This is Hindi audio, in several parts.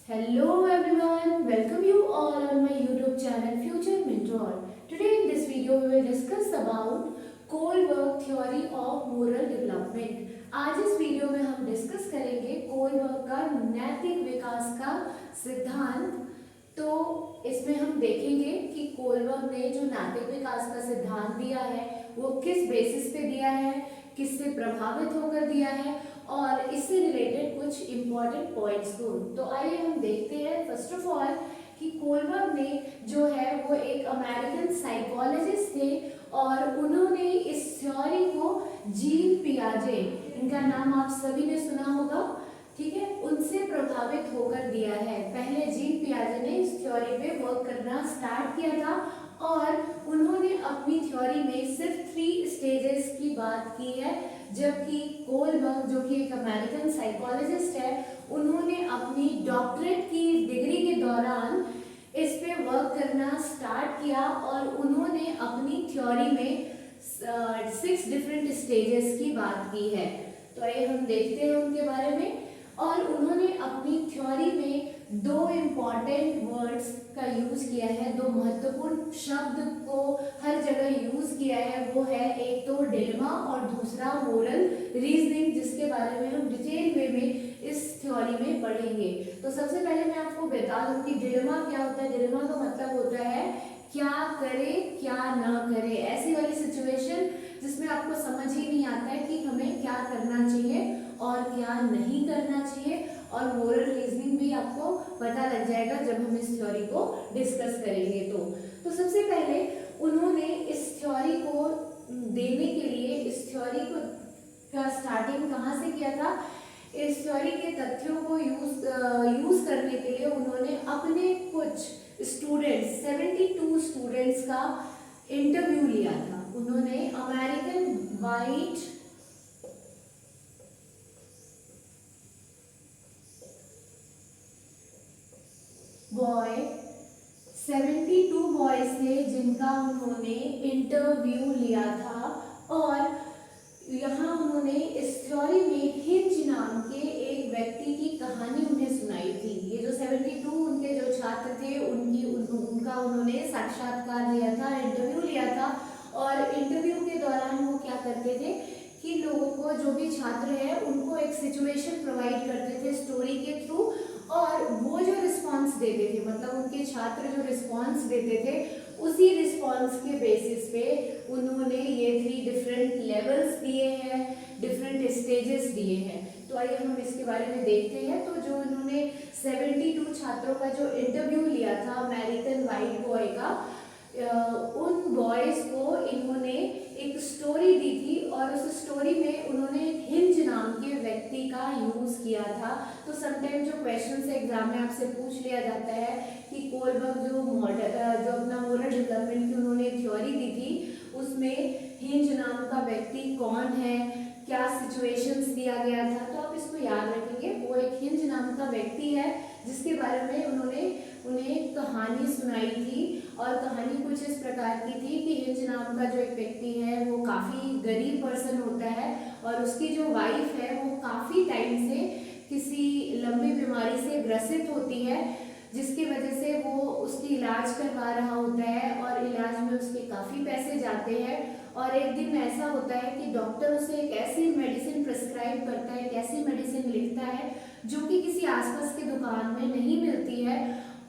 Hello everyone, welcome you all on my YouTube channel Future Mentor. Today in this video we will discuss about Kohlberg theory of moral development. आज इस वीडियो में हम डिस्कस करेंगे कोलबर्ग का नैतिक विकास का सिद्धांत। तो इसमें हम देखेंगे कि कोलबर्ग ने जो नैतिक विकास का सिद्धांत दिया है वो किस बेसिस पे दिया है, किससे प्रभावित होकर दिया है और इससे रिलेटेड कुछ इम्पोर्टेंट पॉइंट्स को। तो आइए हम देखते हैं फर्स्ट ऑफ ऑल कि कोलबर्ग ने जो है वो एक अमेरिकन साइकोलॉजिस्ट थे और उन्होंने इस थ्योरी को जीन पियाजे, इनका नाम आप सभी ने सुना होगा, ठीक है, उनसे प्रभावित होकर दिया है। पहले जीन पियाजे ने इस थ्योरी पे वर्क करना स्टार्ट किया था और उन्होंने अपनी थ्योरी में सिर्फ 3 स्टेजेस की बात की है, जबकि कोलबर्ग जो कि एक अमेरिकन साइकोलॉजिस्ट है उन्होंने अपनी डॉक्टरेट की डिग्री के दौरान इस पे वर्क करना स्टार्ट किया और उन्होंने अपनी थ्योरी में 6 डिफरेंट स्टेजेस की बात की है। तो आइए हम देखते हैं उनके बारे में। और उन्होंने अपनी थ्योरी में 2 इम्पॉर्टेंट वर्ड्स का यूज किया है, 2 महत्वपूर्ण शब्द को हर जगह यूज किया है। वो है एक तो डिलेमा और दूसरा मोरल रीजनिंग, जिसके बारे में हम डिटेल वे में इस थ्योरी में पढ़ेंगे। तो सबसे पहले मैं आपको बता दूं कि डिलेमा क्या होता है। डिलेमा का मतलब होता है क्या करे क्या ना करे, ऐसी वाली सिचुएशन जिसमें आपको समझ ही नहीं आता है कि हमें क्या करना चाहिए और क्या नहीं करना चाहिए, और मोरल रीजनिंग भी आपको पता लग जाएगा जब हम इस थ्योरी को डिस्कस करेंगे। तो सबसे पहले उन्होंने इस थ्योरी को देने के लिए इस थ्योरी को का स्टार्टिंग कहाँ से किया था। इस थ्योरी के तथ्यों को यूज करने के लिए उन्होंने अपने कुछ स्टूडेंट्स 72 स्टूडेंट्स का इंटरव्यू लिया था। उन्होंने अमेरिकन वाइट बॉय 72 बॉयज थे जिनका उन्होंने इंटरव्यू लिया था और यहाँ उन्होंने इस थ्योरी में हिंज नाम के एक व्यक्ति की कहानी उन्हें सुनाई थी। ये जो 72 उनके जो छात्र थे उनका उन्होंने साक्षात्कार लिया था, इंटरव्यू लिया था। और इंटरव्यू के दौरान वो क्या करते थे कि लोगों को, जो भी छात्र है उनको एक सिचुएशन प्रोवाइड करते थे स्टोरी के थ्रू, और वो जो रिस्पॉन्स देते थे, मतलब उनके छात्र जो रिस्पॉन्स देते थे उसी रिस्पॉन्स के बेसिस पे उन्होंने ये 3 डिफरेंट लेवल्स दिए हैं, डिफरेंट स्टेजेस दिए हैं। तो आइए हम इसके बारे में देखते हैं। तो जो इन्होंने 72 छात्रों का जो इंटरव्यू लिया था अमेरिकन वाइट बॉय का, उन बॉयज को इन्होंने एक स्टोरी दी थी और उस स्टोरी में उन्होंने हिंज नाम के व्यक्ति का यूज किया था। तो समटाइम जो क्वेश्चन एग्जाम में आपसे पूछ लिया जाता है कि कोलबर्ग जो अपना मोरल डेवलपमेंट की उन्होंने थ्योरी दी थी उसमें हिंज नाम का व्यक्ति कौन है, क्या सिचुएशंस दिया गया था, तो आप इसको याद रखेंगे। वो एक हिंज नाम का व्यक्ति है जिसके बारे में उन्होंने उन्हें कहानी सुनाई थी और कहानी कुछ इस प्रकार की थी कि हिंज नाम का जो एक व्यक्ति है वो काफ़ी गरीब पर्सन होता है और उसकी जो वाइफ है वो काफ़ी टाइम से किसी लंबी बीमारी से ग्रसित होती है, जिसकी वजह से वो उसकी इलाज करवा रहा होता है और इलाज में उसके काफ़ी पैसे जाते हैं। और एक दिन ऐसा होता है कि डॉक्टर उसे एक ऐसी मेडिसिन प्रिस्क्राइब करता है, एक ऐसी मेडिसिन लिखता है जो कि किसी आसपास की दुकान में नहीं मिलती है,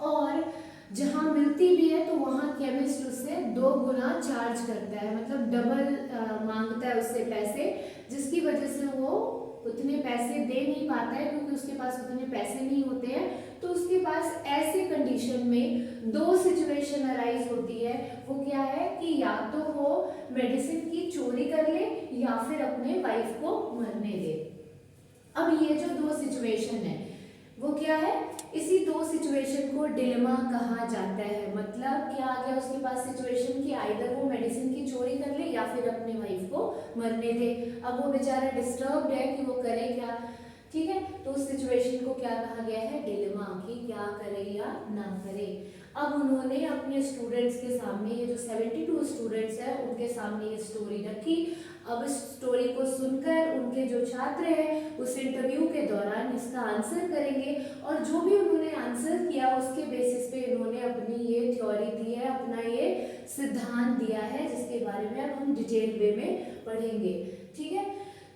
और जहाँ मिलती भी है तो वहाँ केमिस्ट उससे 2 गुना चार्ज करता है, मतलब डबल मांगता है उससे पैसे, जिसकी वजह से वो उतने पैसे दे नहीं पाता है क्योंकि उसके पास उतने पैसे नहीं होते हैं। तो उसके पास ऐसे कंडीशन में 2 सिचुएशन अराइज होती है। वो क्या है कि या तो वो मेडिसिन की चोरी कर ले या फिर अपने वाइफ को मरने दे। अब ये जो 2 सिचुएशन है वो क्या है, इसी 2 सिचुएशन को डिलेमा कहा जाता है। मतलब क्या आ गया उसके पास सिचुएशन की आइदर वो मेडिसिन की चोरी कर ले या फिर अपने वाइफ को मरने दे। अब वो बेचारा डिस्टर्ब्ड है कि वो करे क्या, ठीक है। तो उस सिचुएशन को क्या कहा गया है, डिलेमा, कि क्या करे या ना करे। अब उन्होंने अपने स्टूडेंट्स के सामने, ये जो 72 स्टूडेंट्स हैं उनके सामने ये स्टोरी रखी। अब इस स्टोरी को सुनकर उनके जो छात्र हैं उस इंटरव्यू के दौरान इसका आंसर करेंगे, और जो भी उन्होंने आंसर किया उसके बेसिस पे उन्होंने अपनी ये थ्योरी दी है, अपना ये सिद्धांत दिया है, जिसके बारे में अब हम डिटेल वे में पढ़ेंगे। ठीक है,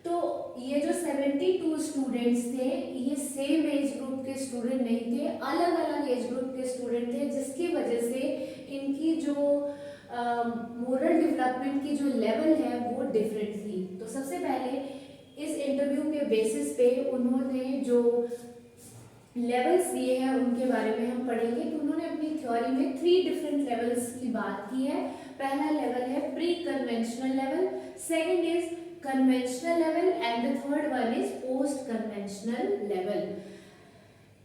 तो ये जो 72 स्टूडेंट्स थे ये सेम एज ग्रुप के स्टूडेंट नहीं थे, अलग अलग एज ग्रुप के स्टूडेंट थे, जिसकी वजह से इनकी जो मोरल डेवलपमेंट की जो लेवल है वो डिफरेंट थी। तो सबसे पहले इस इंटरव्यू के बेसिस पे उन्होंने जो लेवल्स दिए हैं उनके बारे में हम पढ़ेंगे। तो उन्होंने अपनी थ्योरी में 3 डिफरेंट लेवल्स की बात की है। पहला लेवल है pre conventional level, second is conventional level and the third one is post conventional level.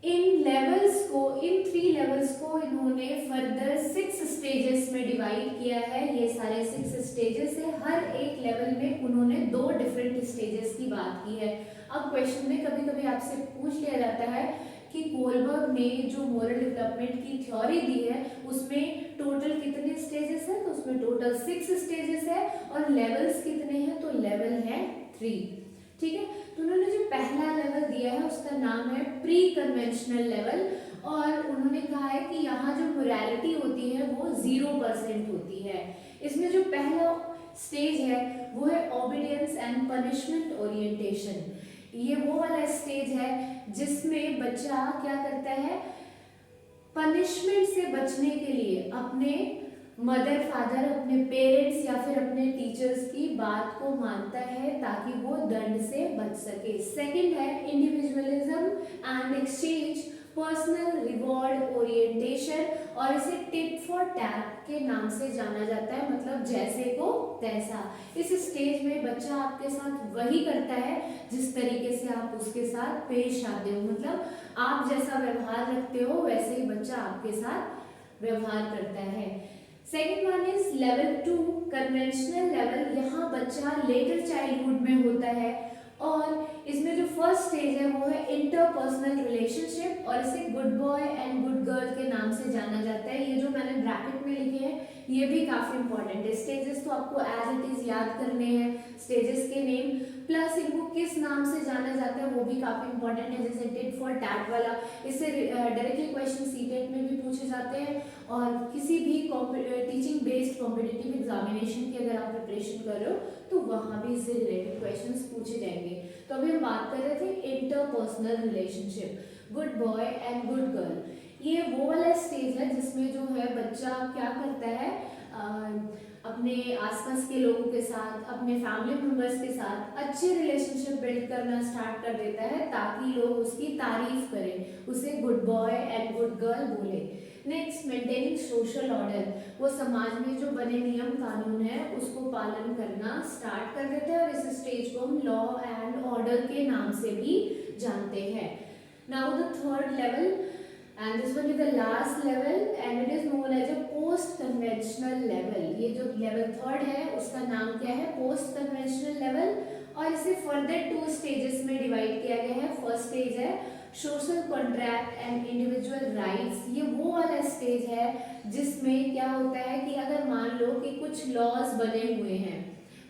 In 3 levels को इन्होंने फर्दर 6 स्टेजेस में डिवाइड किया है। ये सारे 6 स्टेजेस है, हर एक लेवल में उन्होंने 2 डिफरेंट स्टेजेस की बात की है। अब क्वेश्चन में कभी कभी आपसे पूछ लिया जाता है कि कोलबर्ग ने जो मोरल डेवलपमेंट की थ्योरी दी है उसमें टोटल कितने स्टेजेस है, तो उसमें टोटल 6 स्टेजेस है, और लेवल्स कितने हैं, तो लेवल है 3। ठीक है, तो उन्होंने जो पहला लेवल दिया है उसका नाम है प्री कन्वेंशनल लेवल, और उन्होंने कहा है कि यहाँ जो मोरालिटी होती है वो 0% होती है। इसमें जो पहला स्टेज है वो है ओबीडियंस एंड पनिशमेंट ओरिएंटेशन। ये वो वाला स्टेज है जिसमें बच्चा क्या करता है, पनिशमेंट से बचने के लिए अपने मदर फादर, अपने पेरेंट्स या फिर अपने टीचर्स की बात को मानता है ताकि वो दंड से बच सके। सेकंड है individualism and exchange personal reward orientation, और इसे टिट फॉर टैट के नाम से जाना जाता है, मतलब जैसे को तैसा। इस स्टेज में बच्चा आपके साथ वही करता है जिस तरीके से आप उसके साथ पेश आते हो, मतलब आप जैसा व्यवहार रखते हो वैसे ही बच्चा आपके साथ व्यवहार करता है। Second one is level 2 conventional level. यहाँ बच्चा लेटर चाइल्डहुड में होता है, और इसमें जो फर्स्ट स्टेज है वो है इंटरपर्सनल रिलेशनशिप, और इसे good boy and good girl के नाम से जाना जाता है। ये जो मैंने ब्रैकेट में लिखे हैं ये भी काफी इंपॉर्टेंट है। स्टेजेस तो आपको एज इट इज याद करने हैं, स्टेजेस के नेम प्लस इनको किस नाम से जाना जाता है वो भी काफी इंपॉर्टेंट है, जैसे टिट फॉर टैट वाला, इससे डायरेक्टली क्वेश्चन सीटेट में भी पूछे जाते हैं, और किसी भी टीचिंग बेस्ड कॉम्पिटिटिव एग्जामिनेशन की अगर आप प्रिपरेशन कर रहे हो तो वहाँ भी इससे रिलेटेड क्वेश्चंस पूछे जाएंगे। तो अभी हम बात कर रहे थे interpersonal relationship, good boy and good girl. ये वो वाला स्टेज है जिसमें जो है बच्चा क्या करता है, अपने आसपास के लोगों के साथ, अपने फैमिली मेंबर्स के साथ अच्छे रिलेशनशिप बिल्ड करना स्टार्ट कर देता है ताकि लोग उसकी तारीफ करें, उसे good boy and good girl बोले। नेक्स्ट, मेंटेनिंग सोशल ऑर्डर, वो समाज में जो बने नियम कानून है उसको पालन करना स्टार्ट कर देते हैं, और इस स्टेज को हम लॉ एंड ऑर्डर के नाम से भी जानते हैं। Now the third level, and this one is the last level and it is known as a post conventional level। ये जो लेवल थर्ड है उसका नाम क्या है, पोस्ट कन्वेंशनल लेवल, और इसे फर्दर 2 स्टेजेस में डिवाइड किया गया है। फर्स्ट स्टेज है social contract and individual rights. ये वो वाला स्टेज है जिसमें क्या होता है कि अगर मान लो कि कुछ लॉज बने हुए हैं,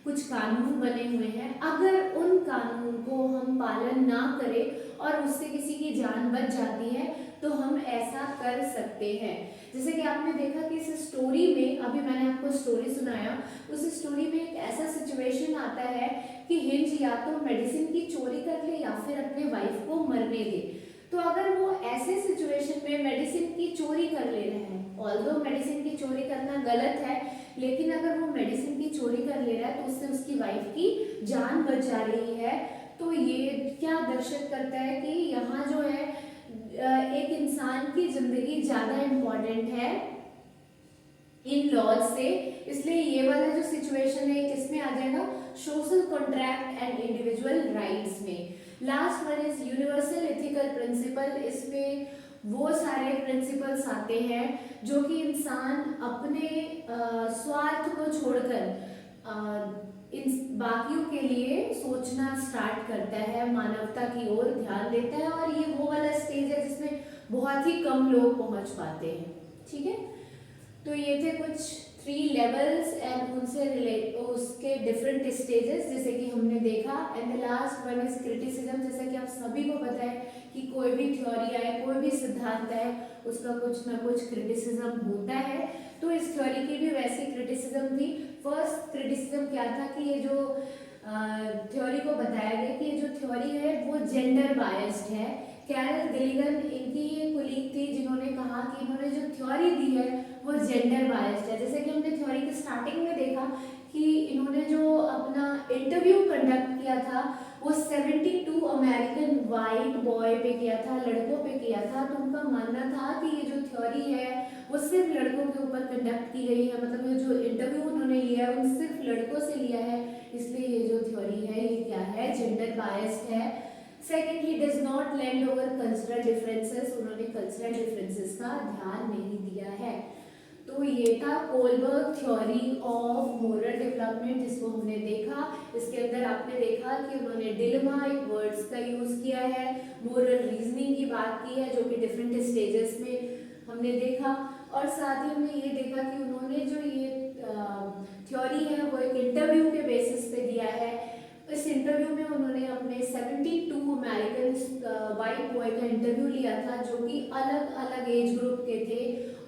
कुछ कानून बने हुए हैं, अगर उन कानून को हम पालन ना करें और उससे किसी की जान बच जाती है तो हम ऐसा कर सकते हैं। जैसे कि आपने देखा कि इस स्टोरी में, अभी मैंने आपको स्टोरी सुनाया, उस स्टोरी में एक ऐसा सिचुएशन आता है कि हिंज या तो मेडिसिन की चोरी कर ले या फिर अपने वाइफ को मरने दे। तो अगर वो ऐसे सिचुएशन में मेडिसिन की चोरी कर ले रहा है, ऑल्दो मेडिसिन की चोरी करना गलत है, लेकिन अगर वो मेडिसिन की चोरी कर ले रहा है तो उससे उसकी वाइफ की जान बच जा रही है, तो ये क्या दर्शित करता है कि यहाँ जो है एक इंसान की जिंदगी ज्यादा इम्पोर्टेंट है इन लॉज से। इसलिए ये वाला जो सिचुएशन है किसमें आ जाएगा, social contract and individual rights में। Last one is universal ethical principle. इसमें वो सारे प्रिंसिपल्स आते हैं जो कि इंसान अपने स्वार्थ को छोड़कर इन बाकियों के लिए सोचना स्टार्ट करता है, मानवता की ओर ध्यान देता है, और ये वो वाला स्टेज है जिसमें बहुत ही कम लोग पहुंच पाते हैं। ठीक है। तो ये थे कुछ 3 लेवल्स एंड उनसे रिलेट उसके डिफरेंट स्टेजेस जैसे कि हमने देखा। And the last one is criticism. जैसा कि आप सभी को पता है कि कोई भी थ्योरी आए, कोई भी सिद्धांत है, उसका कुछ ना कुछ क्रिटिसिज्म होता है। तो इस थ्योरी की भी वैसी क्रिटिसिज्म थी। फर्स्ट क्रिटिसिज्म क्या था कि ये जो थ्योरी को बताया गया कि ये जो थ्योरी है वो जेंडर बायस्ड है। कैरल गिलिगन इनकी ये कुलीग थी जिन्होंने कहा कि इन्होंने जो थ्योरी दी है वो जेंडर बायस्ड है। जैसे कि हमने थ्योरी के स्टार्टिंग में देखा कि इन्होंने जो अपना इंटरव्यू कंडक्ट किया था वो 72 अमेरिकन वाइट बॉय पे किया था, लड़कों पे किया था। तो उनका मानना था कि ये जो थ्योरी है वो सिर्फ लड़कों के ऊपर कंडक्ट की गई है, मतलब ये जो इंटरव्यू उन्होंने लिया है वो सिर्फ लड़कों से लिया है, इसलिए ये जो थ्योरी है ये क्या है, जेंडर बायस्ड है। Second, he does not land over cultural differences. उन्होंने कल्चरल डिफरेंसेस का ध्यान नहीं दिया है। तो ये था Kohlberg theory of moral development जिसको हमने देखा। इसके अंदर आपने देखा कि उन्होंने डिलेमा एक वर्ड्स का यूज किया है, मोरल रीजनिंग की बात की है जो कि डिफरेंट स्टेजेस में हमने देखा, और साथ ही हमने ये देखा कि उन्होंने जो ये थ्योरी है वो एक इंटरव्यू के बेसिस पे दिया है। इस इंटरव्यू में उन्होंने अपने 72 अमेरिकन वाइट बॉय का इंटरव्यू लिया था जो कि अलग अलग एज ग्रुप के थे,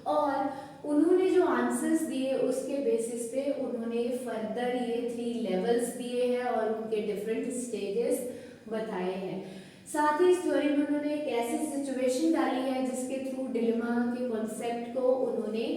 और उन्होंने जो आंसर्स दिए उसके बेसिस पे उन्होंने फर्दर ये 3 लेवल्स दिए हैं और उनके डिफरेंट स्टेजेस बताए हैं। साथ ही इस थ्योरी में उन्होंने एक ऐसी सिचुएशन डाली है जिसके थ्रू डिलेमा के कॉन्सेप्ट को उन्होंने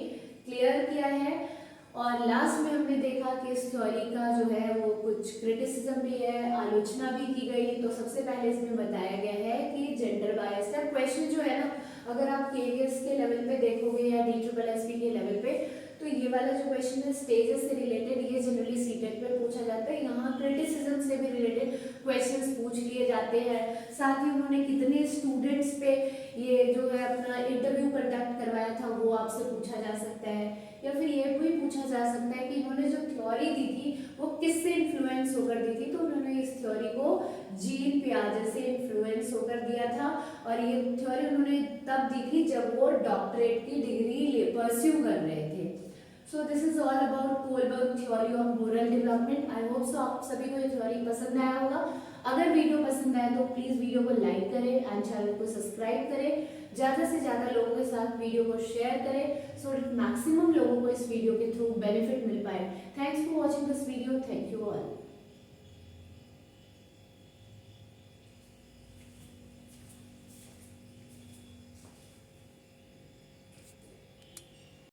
क्लियर किया है। और लास्ट में हमने देखा कि इस थ्योरी का जो है वो कुछ क्रिटिसिज्म भी है, आलोचना भी की गई। तो सबसे पहले इसमें बताया गया है कि जेंडर बायस है। क्वेश्चन जो है ना, अगर आप केवीएस के लेवल पे देखोगे या DSSP के लेवल पे, तो ये वाला जो क्वेश्चन है स्टेजेस से रिलेटेड, ये जनरली सीटेट पे पूछा जाता है। यहाँ क्रिटिसिज्म से भी रिलेटेड क्वेश्चंस पूछ लिए जाते हैं। साथ ही उन्होंने कितने स्टूडेंट्स पे ये जो है अपना इंटरव्यू कंडक्ट करवाया था वो आपसे पूछा जा सकता है, या फिर ये भी पूछा जा सकता है कि इन्होंने जो थ्योरी दी थी वो किससे इन्फ्लुएंस होकर दी थी। तो उन्होंने इस थ्योरी को जीन पियाजे से इन्फ्लुएंस होकर दिया था, और ये थ्योरी उन्होंने तब दी थी जब वो डॉक्टरेट की डिग्री परस्यू कर रहे थे। So this is all about Kohlberg theory of moral development. I hope so आप सभी को ये थ्योरी पसंद आया होगा। अगर वीडियो पसंद आए तो प्लीज़ वीडियो को लाइक करें एंड चैनल को सब्सक्राइब करें। ज़्यादा से ज़्यादा लोगों के साथ वीडियो को शेयर करें सो मैक्सिमम लोगों को इस वीडियो के थ्रू बेनिफिट मिल पाए। Thanks for watching this video. Thank you all.